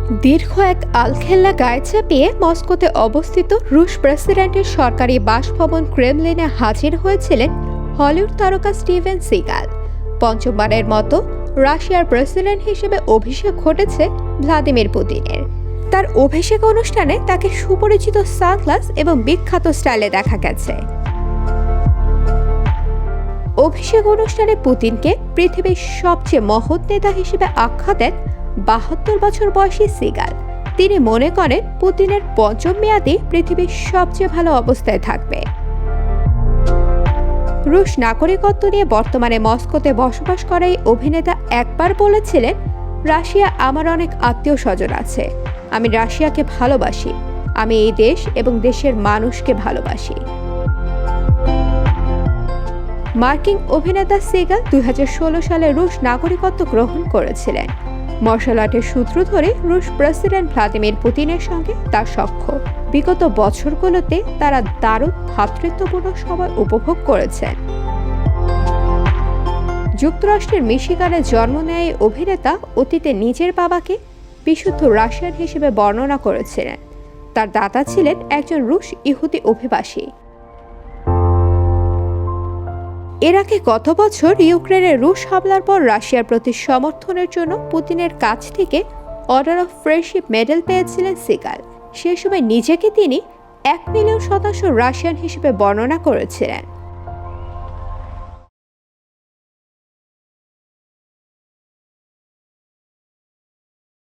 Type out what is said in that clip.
দীর্ঘ এক আলখেল্লা গায়ে চাপিয়ে মস্কোতে অবস্থিত রুশ প্রেসিডেন্টের সরকারি বাসভবন ক্রেমলিনে হাজির হয়েছিলেন হলিউড তারকা স্টিভেন সিগাল। পঞ্চমবারের মতো রাশিয়ার প্রেসিডেন্ট হিসেবে অভিষেক ঘটেছে ভ্লাদিমির পুতিনের। তার অভিষেক অনুষ্ঠানে তাকে সুপরিচিত সানগ্লাস এবং বিখ্যাত স্টাইলে দেখা গেছে। অভিষেক অনুষ্ঠানে পুতিনকে পৃথিবীর সবচেয়ে মহৎ নেতা হিসেবে আখ্যা দেন ৭২ বছর বয়সী সিগাল। তিনি মনে করেন পুতিনের পঞ্চম মেয়াদে পৃথিবীর সবচেয়ে ভালো অবস্থায় থাকবে। রুশ নাগরিকত্ব নিয়ে বর্তমানে মস্কোতে বসবাস করা এই অভিনেতা একবার বলেছিলেন, রাশিয়া আমার অনেক আত্মীয় স্বজন আছে, আমি রাশিয়াকে ভালোবাসি, আমি এই দেশ এবং দেশের মানুষকে ভালোবাসি। মার্কিন অভিনেতা সিগাল ২০১৬ সালে রুশ নাগরিকত্ব গ্রহণ করেছিলেন। মার্শাল আর্টের সূত্র ধরে রুশ প্রেসিডেন্ট ভ্লাদিমির পুতিনের সঙ্গে তার সখ্য। বিগত বছরগুলোতে তারা দারুণ ভ্রাতৃত্বপূর্ণ সময় উপভোগ করেছেন। যুক্তরাষ্ট্রের মিশিগানে জন্ম নেয় অভিনেতা অতীতে নিজের বাবাকে বিশুদ্ধ রাশিয়ান হিসেবে বর্ণনা করেছিলেন। তার দাদা ছিলেন একজন রুশ ইহুদি অভিবাসী। এর আগে গত বছর ইউক্রেনের রুশ হামলার পর রাশিয়ার প্রতি সমর্থনের জন্য পুতিনের কাছ থেকে অর্ডার অফ ফ্রেন্ডশিপ মেডেল পেয়েছিলেন সিগাল। সে সময় নিজেকে তিনি ১ মিলিয়ন শতাংশ রাশিয়ান হিসেবে বর্ণনা করেছিলেন।